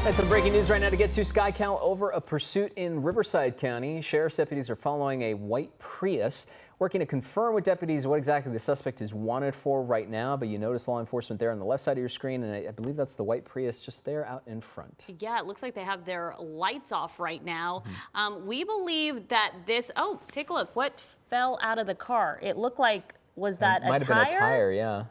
That's some breaking news right now to get to. SkyCal over a pursuit in Riverside County. Sheriff's deputies are following a white Prius, working to confirm with deputies what exactly the suspect is wanted for right now. But you notice law enforcement there on the left side of your screen, and I believe that's the white Prius just there out in front. Yeah, it looks like they have their lights off right now. We believe that this, oh, take a look. What fell out of the car? It looked like, was that a tire? Might have been a tire, yeah.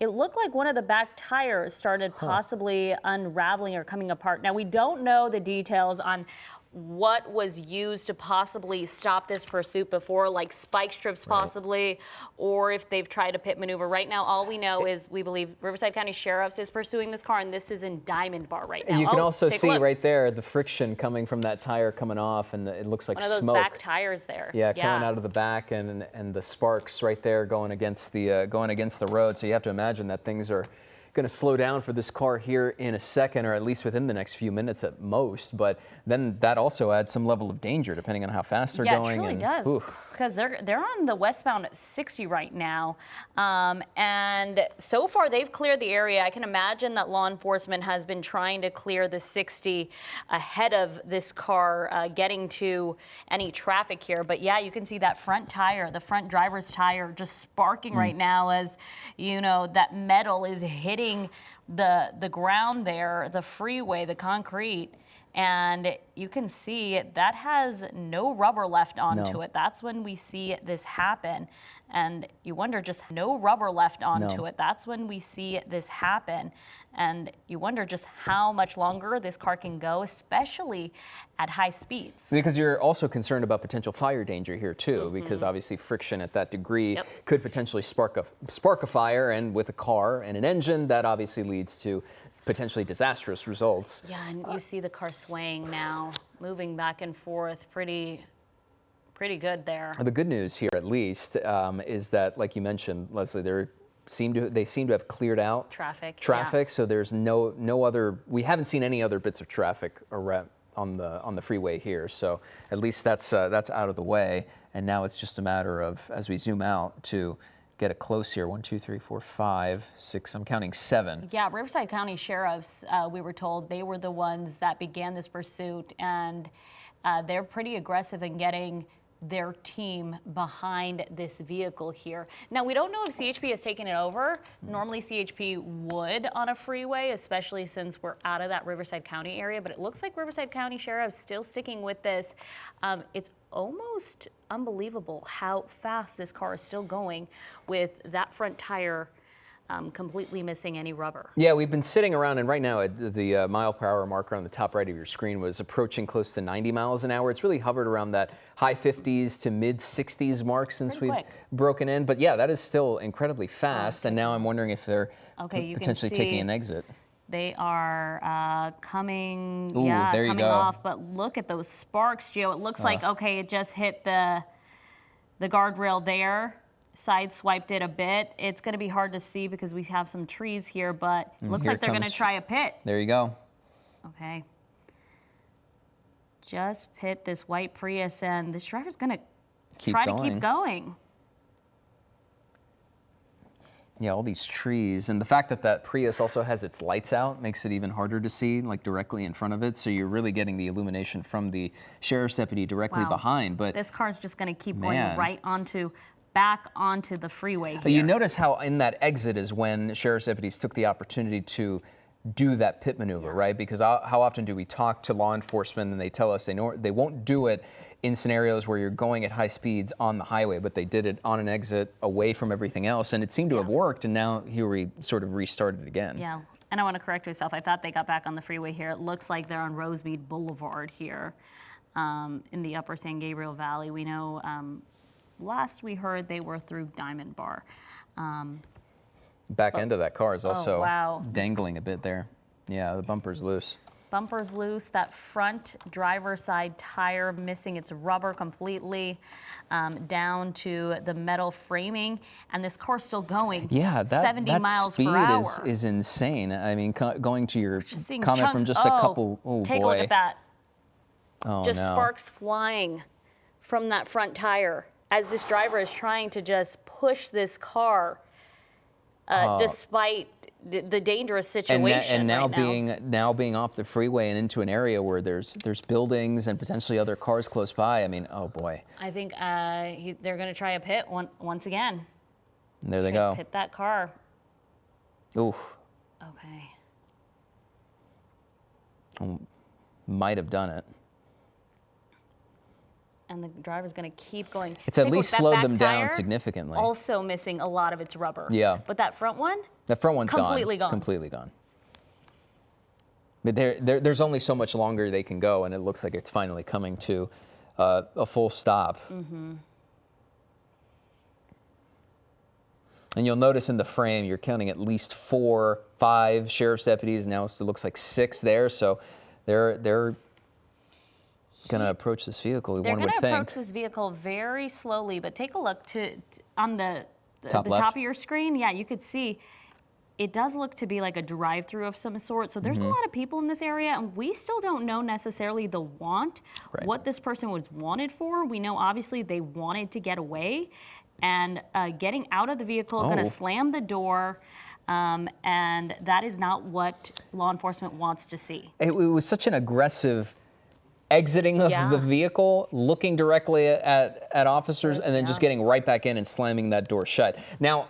It looked like one of the back tires started possibly unraveling or coming apart. Now, we don't know the details on what was used to possibly stop this pursuit before, like spike strips possibly, or if they've tried a pit maneuver. Right now, all we know is we believe Riverside County Sheriff's is pursuing this car, and this is in Diamond Bar right now. And you can also see right there the friction coming from that tire coming off, and it looks like one of those smoke. back tires there. Yeah, coming out of the back, and the sparks right there going against the road. So you have to imagine that things are going to slow down for this car here in a second, or at least within the next few minutes at most. But then that also adds some level of danger depending on how fast they're going. Yeah, it truly does. Because they're on the westbound 60 right now, and so far they've cleared the area. I can imagine that law enforcement has been trying to clear the 60 ahead of this car getting to any traffic here. But yeah, you can see that front tire, the front driver's tire, just sparking right now as you know that metal is hitting the ground there, the freeway, the concrete. And you can see that has no rubber left onto it. That's when we see this happen. And you wonder just no rubber left onto it. That's when we see this happen. And you wonder just how much longer this car can go, especially at high speeds. Because you're also concerned about potential fire danger here too, because obviously friction at that degree could potentially spark a fire, and with a car and an engine, that obviously leads to potentially disastrous results. Yeah, and you see the car swaying now, moving back and forth pretty good there. The good news here, at least, is that, like you mentioned, Leslie, they seem to have cleared out traffic. So there's no other. We haven't seen any other bits of traffic around on the freeway here. So at least that's out of the way. And now it's just a matter of, as we zoom out, to get it close here. 1, 2, 3, 4, 5, 6. I'm counting 7. Yeah, Riverside County Sheriff's, we were told they were the ones that began this pursuit, and they're pretty aggressive in getting their team behind this vehicle here. Now, we don't know if CHP has taken it over. Normally, CHP would on a freeway, especially since we're out of that Riverside County area, but it looks like Riverside County Sheriff's still sticking with this. It's almost unbelievable how fast this car is still going with that front tire completely missing any rubber. Yeah, we've been sitting around, and right now the mile-per-hour marker on the top right of your screen was approaching close to 90 miles an hour. It's really hovered around that high 50s to mid 60s mark since we've broken in. But yeah, that is still incredibly fast. And now I'm wondering if they're potentially taking an exit. They are coming, coming off. But look at those sparks, Gio. It looks like, it just hit the guardrail there. Side swiped it a bit. It's going to be hard to see because we have some trees here, but it looks like they're going to try a pit. There you go. Okay. Just pit this white Prius, and this driver's going to try to keep going. Yeah, all these trees, and the fact that that Prius also has its lights out makes it even harder to see, like directly in front of it. So you're really getting the illumination from the sheriff's deputy directly behind. But this car's just going to keep going back onto the freeway here. You notice how in that exit is when sheriff's deputies took the opportunity to do that pit maneuver, right? Because how often do we talk to law enforcement and they tell us they won't do it in scenarios where you're going at high speeds on the highway, but they did it on an exit away from everything else, and it seemed to have worked, and now here we sort of restarted again. Yeah, and I want to correct myself. I thought they got back on the freeway here. It looks like they're on Rosemead Boulevard here in the upper San Gabriel Valley. We know last we heard they were through Diamond Bar. Back end of that car is also dangling a bit there. Yeah, the bumper's loose. Bumper's loose. That front driver's side tire missing its rubber completely down to the metal framing, and this car's still going. Yeah, 70 miles per hour. That speed is insane. I mean, going to your comment from just a couple. Take a look at that. Oh, just sparks flying from that front tire as this driver is trying to just push this car despite the dangerous situation and now right being off the freeway and into an area where there's buildings and potentially other cars close by. I mean, oh boy. I think they're going to try a pit once again. And there they go. Pit that car. Oof. Okay. Might have done it. And the driver's going to keep going. It's at least slowed them down significantly. Also missing a lot of its rubber. Yeah. But that front one? The front one's completely gone. Completely gone. But there's only so much longer they can go, and it looks like it's finally coming to a full stop. Mm-hmm. And you'll notice in the frame, you're counting at least 4, 5 sheriff's deputies. Now it looks like 6 there. So they're going to approach this vehicle. They're going to approach this vehicle very slowly, but take a look on the top of your screen. Yeah, you could see it does look to be like a drive-through of some sort. So there's a lot of people in this area, and we still don't know necessarily the want, what this person was wanted for. We know obviously they wanted to get away, and getting out of the vehicle, going to slam the door. And that is not what law enforcement wants to see. It was such an aggressive exiting of the vehicle, looking directly at officers, and then just getting right back in and slamming that door shut. Now,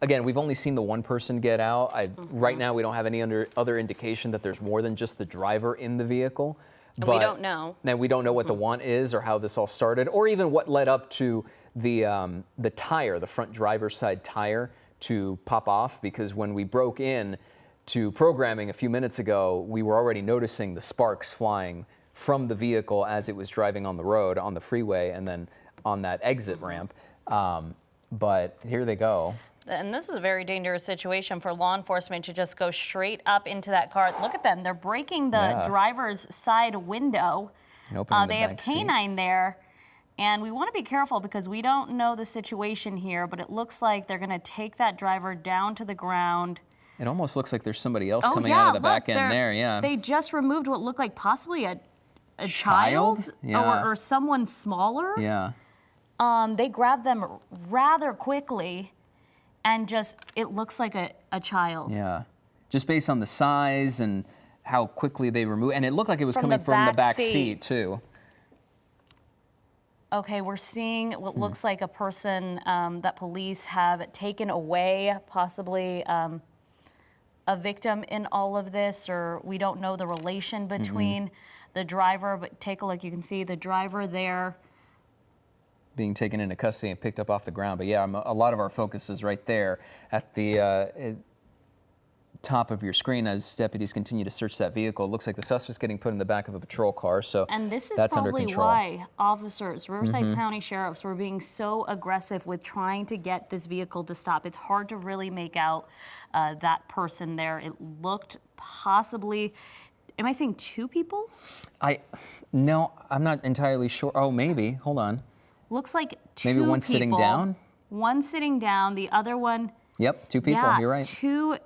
again, we've only seen the one person get out. Right now, we don't have any other indication that there's more than just the driver in the vehicle. And we don't know. And we don't know what the want is or how this all started, or even what led up to the tire, the front driver's side tire, to pop off, because when we broke in to programming a few minutes ago, we were already noticing the sparks flying from the vehicle as it was driving on the road, on the freeway, and then on that exit ramp. But here they go. And this is a very dangerous situation for law enforcement to just go straight up into that car. Look at them. They're breaking the driver's side window. They have canine there. And we want to be careful because we don't know the situation here, but it looks like they're going to take that driver down to the ground. It almost looks like there's somebody else coming out of the back end there, They just removed what looked like possibly a child? Or someone smaller. Yeah. They grabbed them rather quickly, and it looks like a child. Yeah. Just based on the size and how quickly they removed, and it looked like it was coming from the back seat too. Okay, we're seeing what looks like a person that police have taken away, possibly a victim in all of this, or we don't know the relation between the driver, but take a look. You can see the driver there being taken into custody and picked up off the ground. But yeah, a lot of our focus is right there at the top of your screen as deputies continue to search that vehicle. It looks like the suspect's getting put in the back of a patrol car, so and this is that's probably under control. Why officers, Riverside County sheriffs, were being so aggressive with trying to get this vehicle to stop. It's hard to really make out that person there. It looked possibly, am I saying 2 people? No, I'm not entirely sure. Oh, maybe. Hold on. Looks like 2 maybe one people. Sitting down? One sitting down, the other one. Yep, 2 people, yeah, you're right.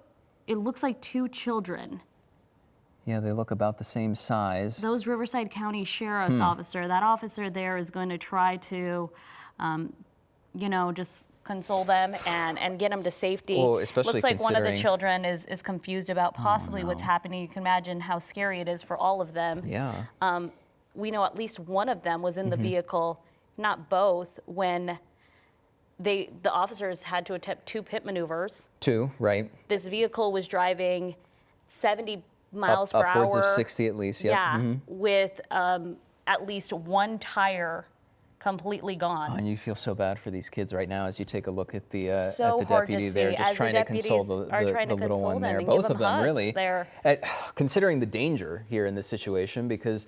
It looks like 2 children. Yeah, they look about the same size. Those Riverside County sheriff's officer, that officer there is going to try to, just console them and get them to safety. Well, especially looks like one of the children is confused about possibly what's happening. You can imagine how scary it is for all of them. Yeah. We know at least one of them was in the vehicle, not both, when the officers had to attempt 2 pit maneuvers. 2, right. This vehicle was driving 70 miles per hour. Upwards of 60 at least, yep. Yeah, with at least 1 tire completely gone. Oh, and you feel so bad for these kids right now as you take a look at the so deputy there, just trying to console the little one there. Both of them, really. Considering the danger here in this situation, because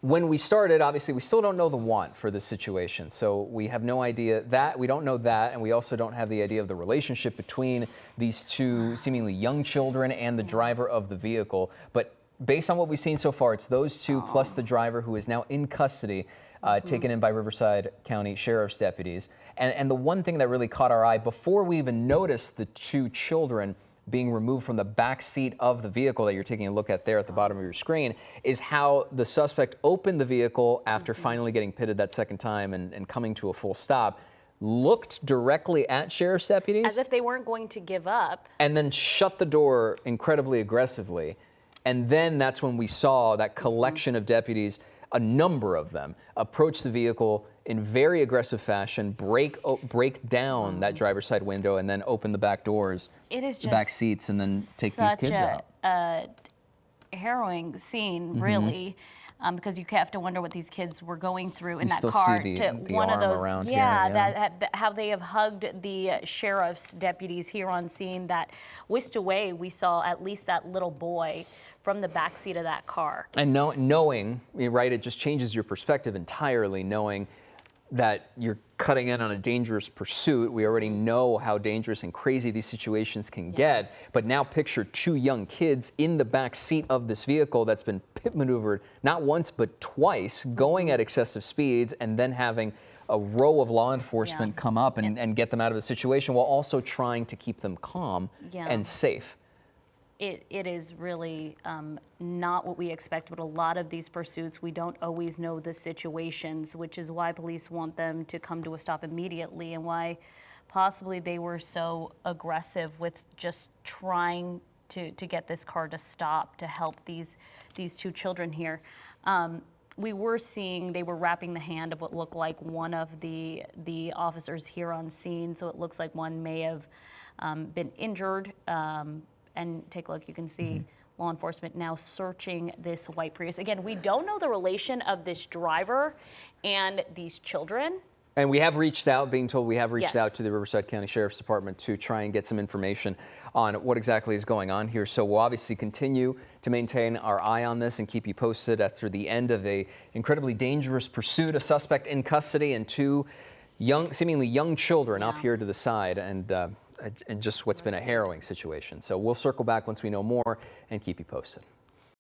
when we started, obviously, we still don't know the want for this situation. So we have no idea that, we don't know that, and we also don't have the idea of the relationship between these 2 seemingly young children and the driver of the vehicle. But based on what we've seen so far, it's those 2 plus the driver, who is now in custody, taken in by Riverside County Sheriff's deputies. And the one thing that really caught our eye before we even noticed the 2 children being removed from the back seat of the vehicle that you're taking a look at there at the bottom of your screen is how the suspect opened the vehicle after finally getting pitted that second time and coming to a full stop, looked directly at sheriff's deputies. As if they weren't going to give up. And then shut the door incredibly aggressively. And then that's when we saw that collection of deputies, a number of them, approach the vehicle in very aggressive fashion, break down that driver's side window, and then open the back doors, the back seats, and then take these kids out. A harrowing scene, really. Because you have to wonder what these kids were going through in that car. The one of arm those, around here, that how they have hugged the sheriff's deputies here on scene that whisked away. We saw at least that little boy from the back seat of that car. And knowing, right, it just changes your perspective entirely, knowing that you're cutting in on a dangerous pursuit. We already know how dangerous and crazy these situations can get, but now picture two young kids in the back seat of this vehicle that's been pit maneuvered not once but twice, going at excessive speeds, and then having a row of law enforcement come up and get them out of the situation while also trying to keep them calm and safe. It is really not what we expect, but a lot of these pursuits, we don't always know the situations, which is why police want them to come to a stop immediately, and why possibly they were so aggressive with just trying to get this car to stop to help these two children here. We were seeing they were wrapping the hand of what looked like one of the officers here on scene, so it looks like one may have been injured. And take a look, you can see law enforcement now searching this white Prius. Again, we don't know the relation of this driver and these children. And we have reached out, being told we have reached out to the Riverside County Sheriff's Department to try and get some information on what exactly is going on here. So we'll obviously continue to maintain our eye on this and keep you posted after the end of a incredibly dangerous pursuit, a suspect in custody, and two seemingly young children off here to the side. And just what's been a harrowing situation. So we'll circle back once we know more and keep you posted.